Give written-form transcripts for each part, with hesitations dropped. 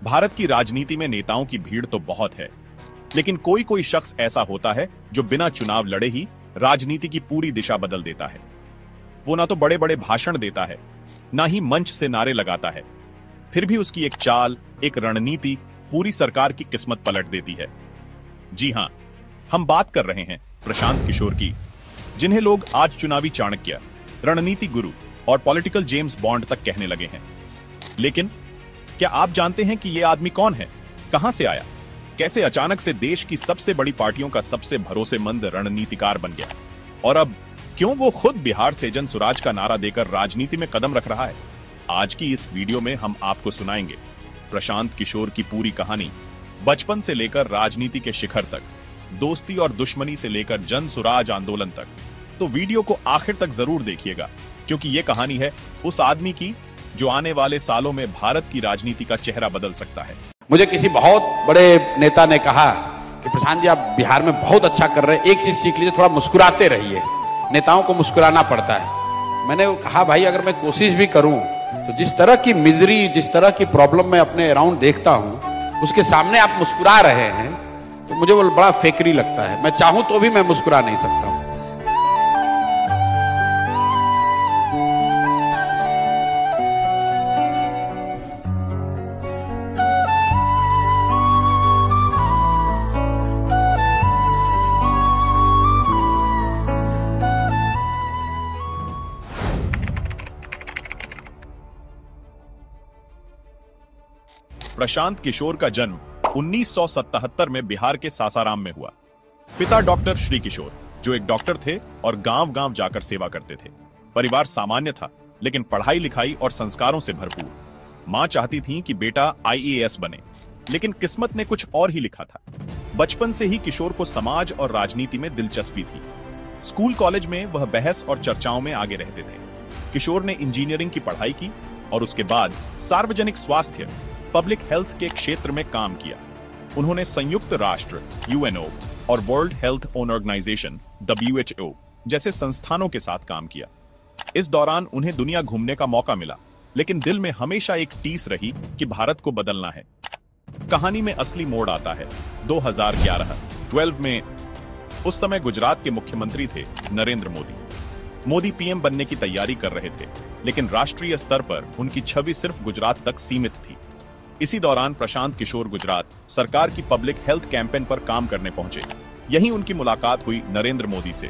भारत की राजनीति में नेताओं की भीड़ तो बहुत है, लेकिन कोई कोई शख्स ऐसा होता है जो बिना चुनाव लड़े ही राजनीति की पूरी दिशा बदल देता है। वो ना तो बड़े बड़े भाषण देता है, ना ही मंच से नारे लगाता है, फिर भी उसकी एक चाल, एक रणनीति पूरी सरकार की किस्मत पलट देती है। जी हां, हम बात कर रहे हैं प्रशांत किशोर की, जिन्हें लोग आज चुनावी चाणक्य, रणनीति गुरु और पॉलिटिकल जेम्स बॉन्ड तक कहने लगे हैं। लेकिन क्या आप जानते हैं कि यह आदमी कौन है, कहां से आया, कैसे अचानक से देश की सबसे बड़ी पार्टियों का सबसे भरोसेमंद रणनीतिकार बन गया, और अब क्यों वो खुद बिहार से जन सुराज का नारा देकर राजनीति में कदम रख रहा है? आज की इस वीडियो में हम आपको सुनाएंगे प्रशांत किशोर की पूरी कहानी, बचपन से लेकर राजनीति के शिखर तक, दोस्ती और दुश्मनी से लेकर जन सुराज आंदोलन तक। तो वीडियो को आखिर तक जरूर देखिएगा, क्योंकि ये कहानी है उस आदमी की जो आने वाले सालों में भारत की राजनीति का चेहरा बदल सकता है। मुझे किसी बहुत बड़े नेता ने कहा कि प्रशांत जी, आप बिहार में बहुत अच्छा कर रहे हैं, एक चीज सीख लीजिए, थोड़ा मुस्कुराते रहिए। नेताओं को मुस्कुराना पड़ता है। मैंने कहा, भाई अगर मैं कोशिश भी करूं तो जिस तरह की मिजरी, जिस तरह की प्रॉब्लम मैं अपने अराउंड देखता हूं, उसके सामने आप मुस्कुरा रहे हैं तो मुझे वो बड़ा फेकरी लगता है। मैं चाहूं तो भी मैं मुस्कुरा नहीं सकता हूं। प्रशांत किशोर का जन्म 1977 में बिहार के सासाराम में हुआ। पिता डॉक्टर श्री किशोर, जो एक डॉक्टर थे और गांव-गांव जाकर सेवा करते थे। परिवार सामान्य था, लेकिन पढ़ाई लिखाई और संस्कारों से भरपूर। मां चाहती थी कि बेटा IAS बने, लेकिन किस्मत ने कुछ और ही लिखा था। बचपन से ही किशोर को समाज और राजनीति में दिलचस्पी थी। स्कूल कॉलेज में वह बहस और चर्चाओं में आगे रहते थे। किशोर ने इंजीनियरिंग की पढ़ाई की और उसके बाद सार्वजनिक स्वास्थ्य, पब्लिक हेल्थ के क्षेत्र में काम किया। उन्होंने संयुक्त राष्ट्र UNO और वर्ल्ड हेल्थ ऑर्गेनाइजेशन WHO जैसे संस्थानों के साथ काम किया। इस दौरान उन्हें दुनिया घूमने का मौका मिला, लेकिन दिल में हमेशा एक टीस रही कि भारत को बदलना है। कहानी में असली मोड़ आता है 2011-12 में। उस समय गुजरात के मुख्यमंत्री थे नरेंद्र मोदी। मोदी PM बनने की तैयारी कर रहे थे, लेकिन राष्ट्रीय स्तर पर उनकी छवि सिर्फ गुजरात तक सीमित थी। इसी दौरान प्रशांत किशोर गुजरात सरकार की पब्लिक हेल्थ कैंपेन पर काम करने पहुंचे। यहीं उनकी मुलाकात हुई नरेंद्र मोदी से।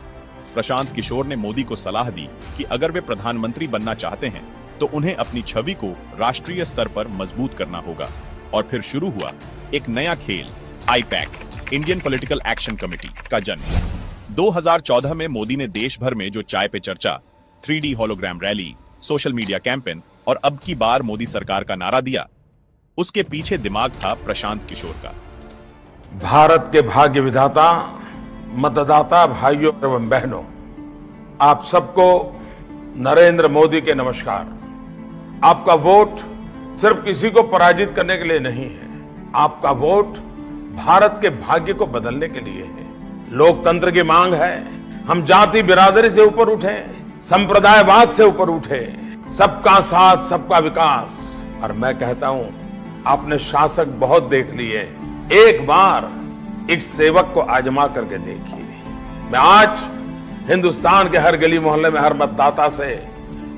प्रशांत किशोर ने मोदी को सलाह दी कि अगर वे प्रधानमंत्री बनना चाहते हैं तो उन्हें अपनी छवि को राष्ट्रीय स्तर पर मजबूत करना होगा। और फिर शुरू हुआ एक नया खेल, IPAC, Indian political action committee का जन्म। 2014 में मोदी ने देश भर में जो चाय पे चर्चा, 3D hologram rally, social media campaign और अब की बार मोदी सरकार का नारा दिया, उसके पीछे दिमाग था प्रशांत किशोर का। भारत के भाग्य विधाता, मतदाता भाइयों एवं बहनों, आप सबको नरेंद्र मोदी के नमस्कार। आपका वोट सिर्फ किसी को पराजित करने के लिए नहीं है, आपका वोट भारत के भाग्य को बदलने के लिए है। लोकतंत्र की मांग है, हम जाति बिरादरी से ऊपर उठे, संप्रदायवाद से ऊपर उठे, सबका साथ सबका विकास। और मैं कहता हूं, आपने शासक बहुत देख लिए, एक बार एक सेवक को आजमा करके देखिए। मैं आज हिंदुस्तान के हर गली मोहल्ले में हर मतदाता से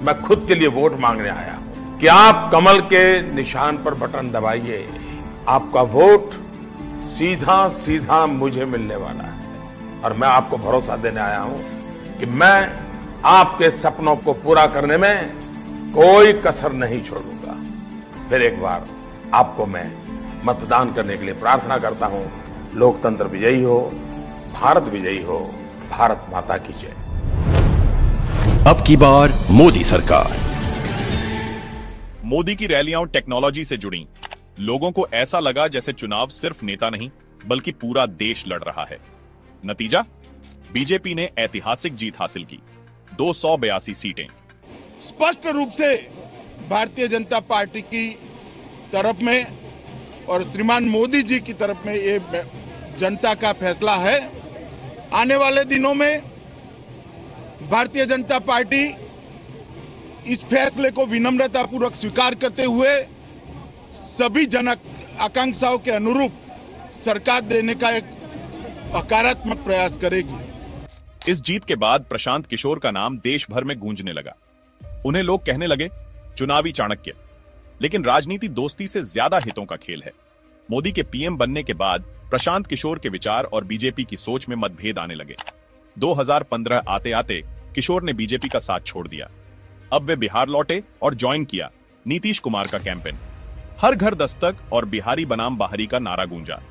मैं खुद के लिए वोट मांगने आया हूं कि आप कमल के निशान पर बटन दबाइए। आपका वोट सीधा सीधा मुझे मिलने वाला है और मैं आपको भरोसा देने आया हूं कि मैं आपके सपनों को पूरा करने में कोई कसर नहीं छोड़ूंगा। फिर एक बार आपको मैं मतदान करने के लिए प्रार्थना करता हूं। लोकतंत्र विजयी हो, भारत विजयी हो, भारत माता की जय। अब की बार मोदी सरकार। मोदी की रैलियां टेक्नोलॉजी से जुड़ी। लोगों को ऐसा लगा जैसे चुनाव सिर्फ नेता नहीं बल्कि पूरा देश लड़ रहा है। नतीजा, बीजेपी ने ऐतिहासिक जीत हासिल की, 282 सीटें। स्पष्ट रूप से भारतीय जनता पार्टी की तरफ में और श्रीमान मोदी जी की तरफ में ये जनता का फैसला है। आने वाले दिनों में भारतीय जनता पार्टी इस फैसले को विनम्रतापूर्वक स्वीकार करते हुए सभी आकांक्षाओं के अनुरूप सरकार देने का एक सकारात्मक प्रयास करेगी। इस जीत के बाद प्रशांत किशोर का नाम देश भर में गूंजने लगा। उन्हें लोग कहने लगे चुनावी चाणक्य। लेकिन राजनीति दोस्ती से ज्यादा हितों का खेल है। मोदी के पीएम बनने के बाद प्रशांत किशोर के विचार और बीजेपी की सोच में मतभेद आने लगे। 2015 आते आते किशोर ने बीजेपी का साथ छोड़ दिया। अब वे बिहार लौटे और ज्वाइन किया नीतीश कुमार का कैंपेन। हर घर दस्तक और बिहारी बनाम बाहरी का नारा गूंजा।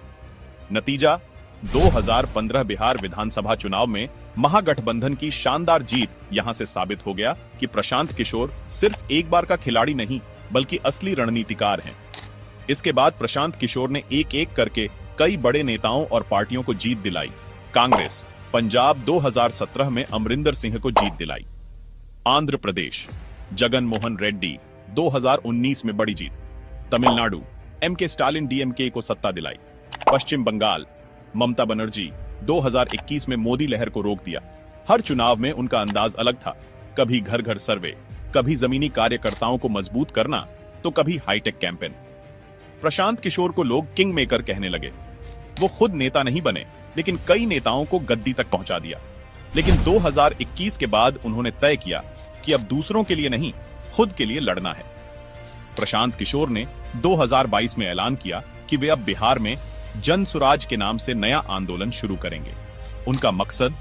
नतीजा 2015 बिहार विधानसभा चुनाव में महागठबंधन की शानदार जीत यहां से साबित हो गया कि प्रशांत किशोर सिर्फ एक बार का खिलाड़ी नहीं बल्कि असली रणनीतिकार हैं। इसके बाद प्रशांत किशोर ने एक एक करके कई बड़े नेताओं और पार्टियों को जीत दिलाई। कांग्रेस पंजाब 2017 में अमरिंदर सिंह को जीत दिलाई। आंध्र प्रदेश जगन मोहन रेड्डी 2019 में बड़ी जीत। तमिलनाडु एमके स्टालिन डीएमके को सत्ता दिलाई। पश्चिम बंगाल ममता बनर्जी 2021 में मोदी लहर को रोक दिया। हर चुनाव में उनका अंदाज अलग था। कभी घर घर सर्वे, कभी जमीनी कार्यकर्ताओं को मजबूत करना, तो कभी हाईटेक कैंपेन। प्रशांत किशोर को लोग किंग मेकर कहने लगे। वो खुद नेता नहीं बने, लेकिन कई नेताओं को गद्दी तक पहुंचा दिया। लेकिन 2021 के बाद उन्होंने तय किया कि अब दूसरों के लिए नहीं, खुद के लिए लड़ना है। प्रशांत किशोर ने 2022 में ऐलान किया कि वे अब बिहार में जन सुराज के नाम से नया आंदोलन शुरू करेंगे। उनका मकसद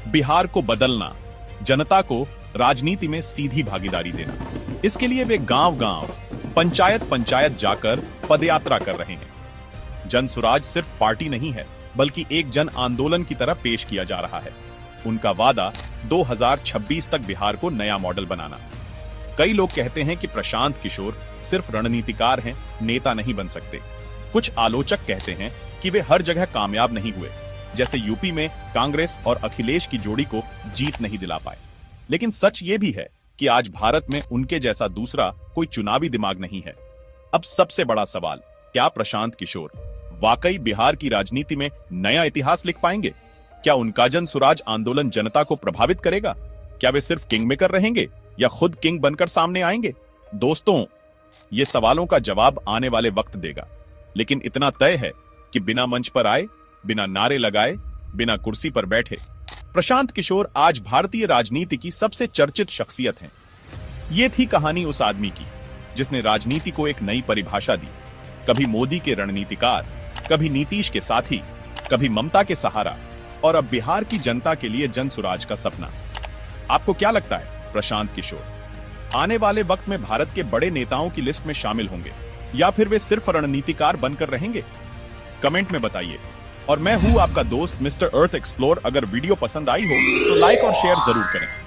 बिहार को बदलना, जनता को राजनीति में सीधी भागीदारी देना। इसके लिए वे गांव-गांव, पंचायत-पंचायत जाकर पदयात्रा कर रहे हैं। जन सुराज सिर्फ पार्टी नहीं है, बल्कि एक जन आंदोलन की तरह पेश किया जा रहा है। उनका वादा 2026 तक बिहार को नया मॉडल बनाना। कई लोग कहते हैं कि प्रशांत किशोर सिर्फ रणनीतिकार हैं, नेता नहीं बन सकते। कुछ आलोचक कहते हैं कि वे हर जगह कामयाब नहीं हुए, जैसे यूपी में कांग्रेस और अखिलेश की जोड़ी को जीत नहीं दिला पाए। लेकिन सच ये भी है कि आज भारत में उनके जैसा दूसरा कोई चुनावी दिमाग नहीं है। अब सबसे बड़ा सवाल, क्या प्रशांत किशोर वाकई बिहार की राजनीति में नया इतिहास लिख पाएंगे? क्या उनका जन सुराज आंदोलन जनता को प्रभावित करेगा? क्या वे सिर्फ किंग मेकर रहेंगे या खुद किंग बनकर सामने आएंगे? दोस्तों, ये सवालों का जवाब आने वाले वक्त देगा। लेकिन इतना तय है कि बिना मंच पर आए, बिना नारे लगाए, बिना कुर्सी पर बैठे, प्रशांत किशोर आज भारतीय राजनीति की सबसे चर्चित शख्सियत हैं। ये थी कहानी उस आदमी की जिसने राजनीति को एक नई परिभाषा दी। कभी मोदी के रणनीतिकार, कभी नीतीश के साथी, कभी ममता के सहारा, और अब बिहार की जनता के लिए जन सुराज का सपना। आपको क्या लगता है, प्रशांत किशोर आने वाले वक्त में भारत के बड़े नेताओं की लिस्ट में शामिल होंगे या फिर वे सिर्फ रणनीतिकार बनकर रहेंगे? कमेंट में बताइए। और मैं हूं आपका दोस्त मिस्टर अर्थ एक्सप्लोर। अगर वीडियो पसंद आई हो तो लाइक और शेयर जरूर करें।